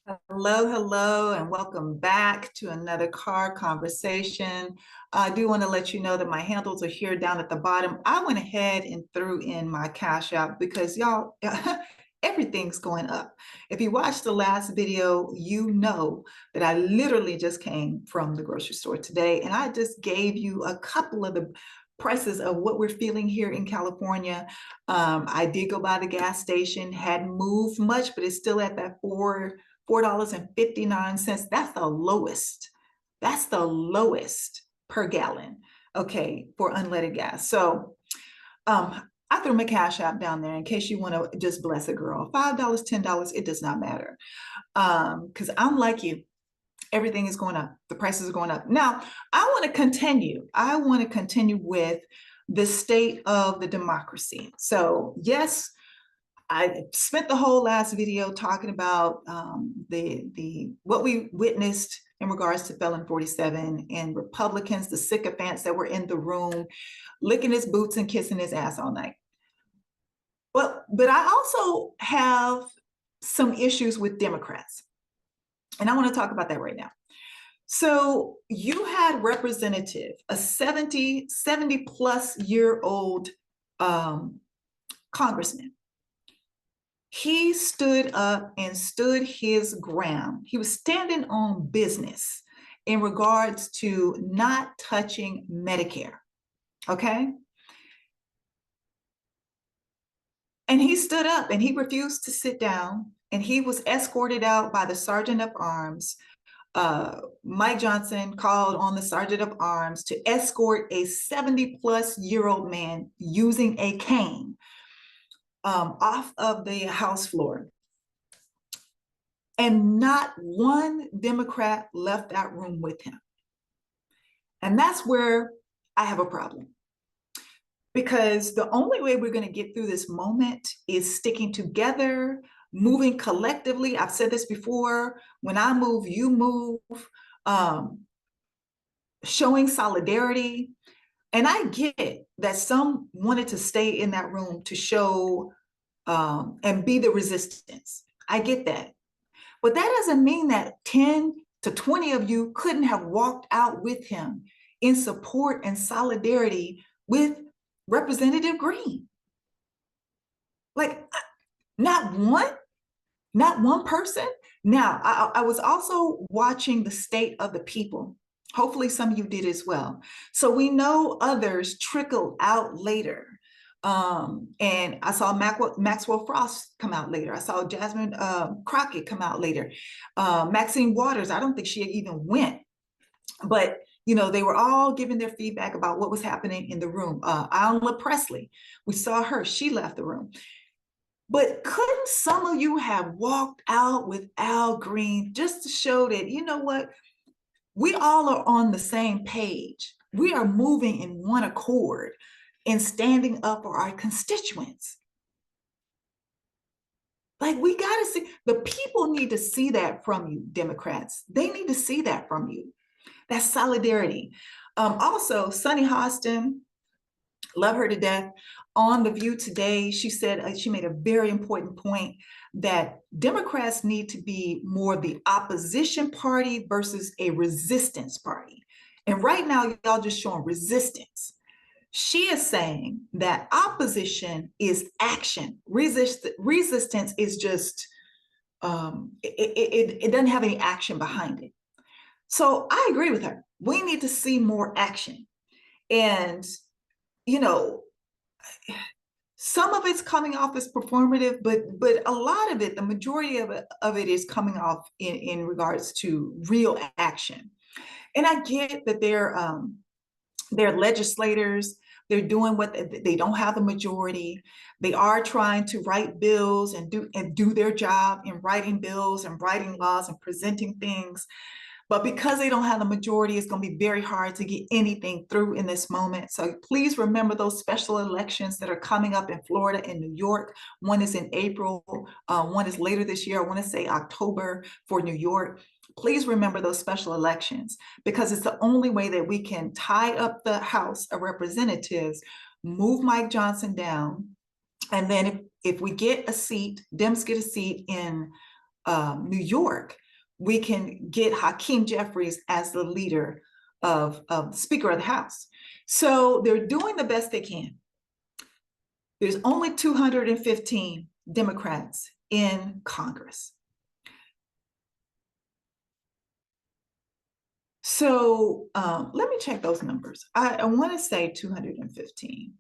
Hello, hello, and welcome back to another car conversation. I do want to let you know that my handles are here down at the bottom. I went ahead and threw in my Cash App because y'all, everything's going up. If you watched the last video, you know that I literally just came from the grocery store today, and I just gave you a couple of the prices of what we're feeling here in California. I did go by the gas station, hadn't moved much, but it's still at that $4.59. That's the lowest. That's the lowest per gallon, okay, for unleaded gas. So I threw my Cash App down there in case you want to just bless a girl. $5, $10, it does not matter. Because I'm like you. Everything is going up. The prices are going up. Now, I want to continue. I want to continue with the state of the democracy. So, yes, I spent the whole last video talking about the what we witnessed in regards to Felon 47 and Republicans, the sycophants that were in the room, licking his boots and kissing his ass all night. But I also have some issues with Democrats, and I want to talk about that right now. So you had representative, a 70 plus year old congressman. He stood up and stood his ground. He was standing on business in regards to not touching Medicare, okay? And he stood up and he refused to sit down, and he was escorted out by the sergeant of arms. Mike Johnson called on the sergeant of arms to escort a 70 plus year old man using a cane off of the House floor. And not one Democrat left that room with him. And that's where I have a problem. Because the only way we're going to get through this moment is sticking together, moving collectively. I've said this before, when I move, you move, showing solidarity. And I get that some wanted to stay in that room to show and be the resistance. I get that. But that doesn't mean that 10 to 20 of you couldn't have walked out with him in support and solidarity with Representative Green. Like, not one person. Now, I was also watching the state of the people. Hopefully some of you did as well. So we know others trickled out later. And I saw Maxwell Frost come out later. I saw Jasmine Crockett come out later. Maxine Waters, I don't think she even went. But, you know, they were all giving their feedback about what was happening in the room. Alan Presley, we saw her. She left the room. But couldn't some of you have walked out with Al Green just to show that, you know what, we all are on the same page. We are moving in one accord and standing up for our constituents. Like, we got to see, the people need to see that from you, Democrats. They need to see that from you. That's solidarity. Also, Sunny Hostin, love her to death. On The View today, she said, she made a very important point that Democrats need to be more the opposition party versus a resistance party. And right now, y'all just showing resistance. She is saying that opposition is action. Resistance is just, it doesn't have any action behind it. So I agree with her. We need to see more action. And, you know, some of it's coming off as performative, but a lot of it, the majority of it is coming off in regards to real action. And I get that they're legislators. They're doing what they don't have the majority. They are trying to write bills and do their job in writing bills and writing laws and presenting things. But because they don't have the majority, it's going to be very hard to get anything through in this moment. So please remember those special elections that are coming up in Florida and New York. One is in April. One is later this year. I want to say October for New York. Please remember those special elections, because it's the only way that we can tie up the House of Representatives, move Mike Johnson down, and then if we get a seat, Dems get a seat in New York, we can get Hakeem Jeffries as the leader of Speaker of the House. So they're doing the best they can. There's only 215 Democrats in Congress. So let me check those numbers. I want to say 215.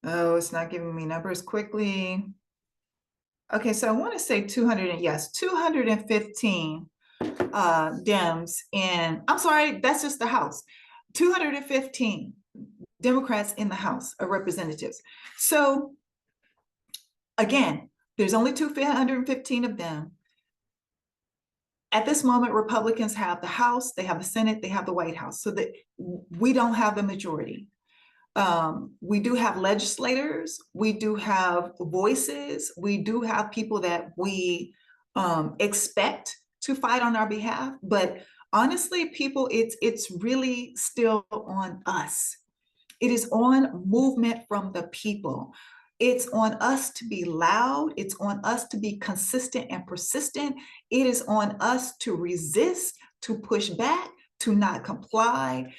Oh, it's not giving me numbers quickly. Okay, so I want to say 200, yes, 215 Dems in, I'm sorry, that's just the House. 215 Democrats in the House of Representatives. So again, there's only 215 of them. At this moment, Republicans have the House, they have the Senate, they have the White House, so that we don't have the majority. We do have legislators, we do have voices, we do have people that we expect to fight on our behalf. But honestly, people, it's really still on us. It is on movement from the people. It's on us to be loud. It's on us to be consistent and persistent. It is on us to resist, to push back, to not comply.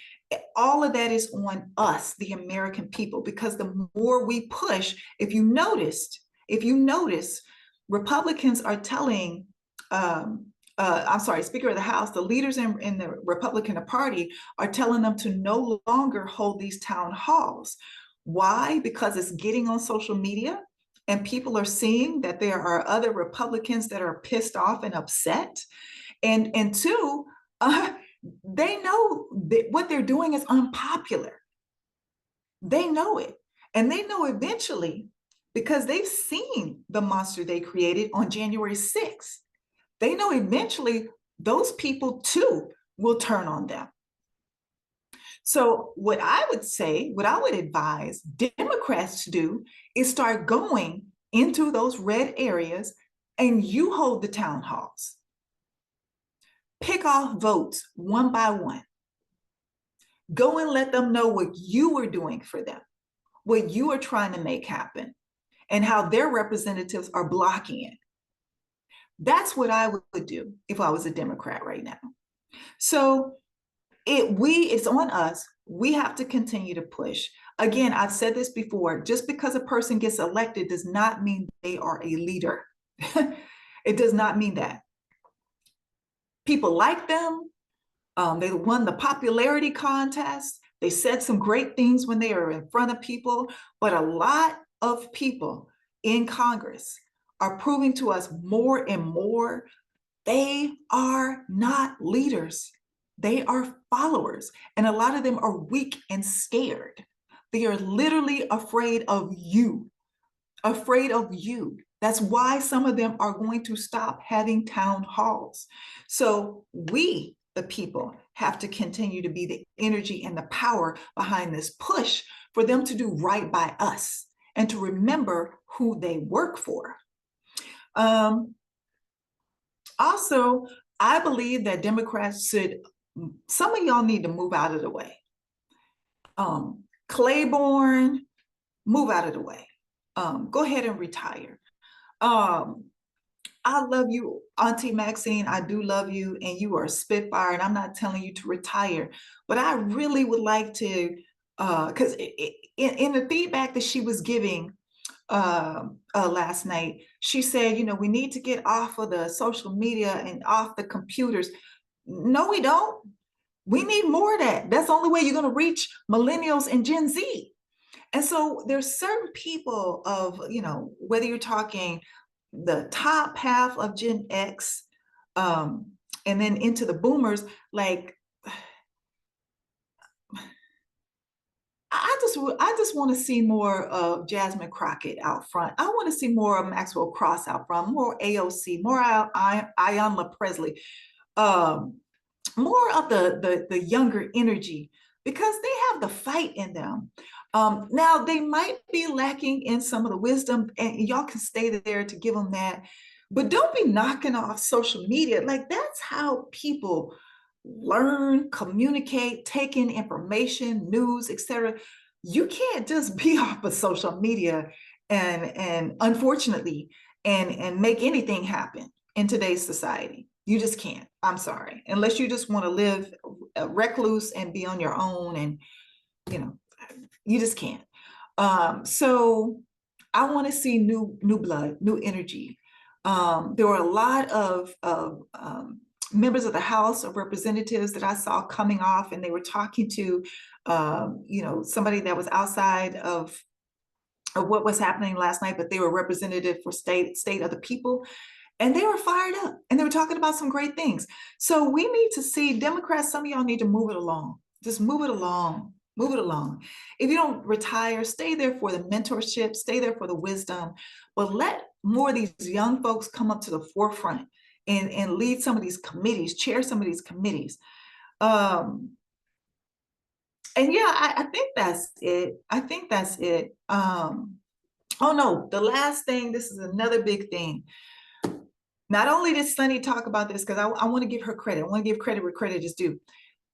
All of that is on us, the American people, because the more we push, if you notice, Republicans are telling, I'm sorry, Speaker of the House, the leaders in the Republican Party are telling them to no longer hold these town halls. Why? Because it's getting on social media and people are seeing that there are other Republicans that are pissed off and upset. And two, they know that what they're doing is unpopular. They know it. And they know eventually, because they've seen the monster they created on January 6th. They know eventually those people too will turn on them. So what I would say, what I would advise Democrats to do is start going into those red areas and you hold the town halls. Pick off votes one by one. Go and let them know what you are doing for them, what you are trying to make happen, and how their representatives are blocking it. That's what I would do if I was a Democrat right now. So it's on us. We have to continue to push. Again, I've said this before, just because a person gets elected does not mean they are a leader. It does not mean that. People like them. They won the popularity contest. They said some great things when they are in front of people, but a lot of people in Congress are proving to us more and more they are not leaders. They are followers. And a lot of them are weak and scared. They are literally afraid of you, afraid of you. That's why some of them are going to stop having town halls. So we, the people, have to continue to be the energy and the power behind this push for them to do right by us and to remember who they work for. Also, I believe that Democrats should, some of y'all need to move out of the way. Claiborne, move out of the way. Go ahead and retire. I love you, Auntie Maxine. I do love you, and you are a spitfire, and I'm not telling you to retire, but I really would like to, because in the feedback that she was giving last night, she said, you know, we need to get off of the social media and off the computers. No, we don't. We need more of that. That's the only way you're going to reach millennials and Gen Z. And so there's certain people of, you know, whether you're talking the top half of Gen X, and then into the boomers, like, I just want to see more of Jasmine Crockett out front. I want to see more of Maxwell Cross out front, more AOC, more Ayanna Presley, more of the younger energy, because they have the fight in them. Now they might be lacking in some of the wisdom, and y'all can stay there to give them that. But don't be knocking off social media. Like that's how people learn, communicate, take in information, news, etc. You can't just be off of social media and unfortunately and make anything happen in today's society. You just can't. I'm sorry. Unless you just want to live recluse and be on your own and you know, you just can't. So I want to see new blood, new energy. There were a lot of members of the House of Representatives that I saw coming off, and they were talking to, somebody that was outside of what was happening last night, but they were representative for state of the people, and they were fired up, and they were talking about some great things. So we need to see Democrats. Some of y'all need to move it along. Just move it along. Move it along. If you don't retire, stay there for the mentorship, stay there for the wisdom, but let more of these young folks come up to the forefront and lead some of these committees, chair some of these committees. And yeah, I think that's it. I think that's it. Oh no, the last thing, this is another big thing. Not only did Sunny talk about this, because I want to give her credit. I want to give credit where credit is due.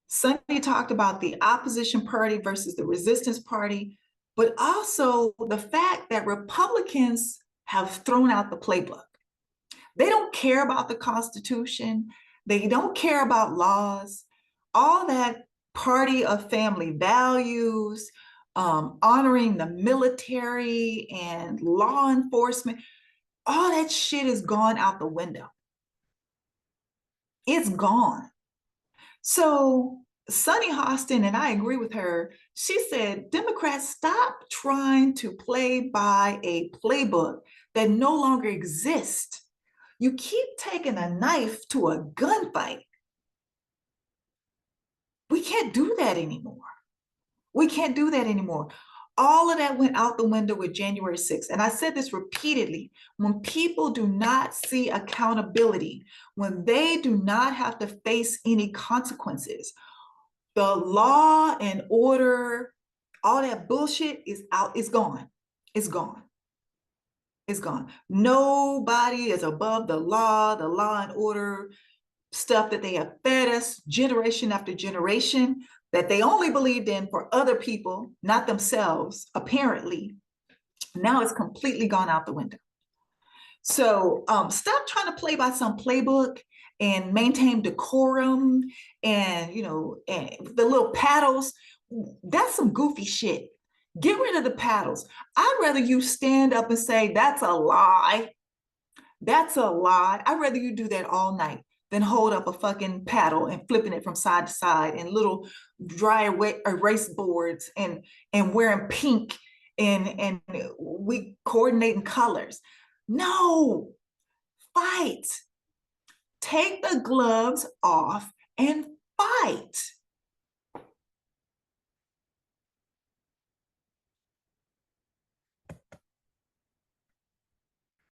Sunny talked about the opposition party versus the resistance party, but also the fact that Republicans have thrown out the playbook. They don't care about the Constitution. They don't care about laws. All that party of family values, honoring the military and law enforcement, all that shit is gone out the window. It's gone. So Sunny Hostin, and I agree with her, she said, Democrats, stop trying to play by a playbook that no longer exists. You keep taking a knife to a gunfight. We can't do that anymore. We can't do that anymore. All of that went out the window with January 6th. And I said this repeatedly, when people do not see accountability, when they do not have to face any consequences, the law and order, all that bullshit is out, it's gone. It's gone. It's gone. Nobody is above the law and order stuff that they have fed us generation after generation, that they only believed in for other people, not themselves, apparently. Now it's completely gone out the window. So stop trying to play by some playbook and maintain decorum and, and the little paddles. That's some goofy shit. Get rid of the paddles. I'd rather you stand up and say, that's a lie. That's a lie. I'd rather you do that all night than hold up a fucking paddle and flipping it from side to side and little dry erase boards and wearing pink and we coordinating colors. No, fight. Take the gloves off and fight.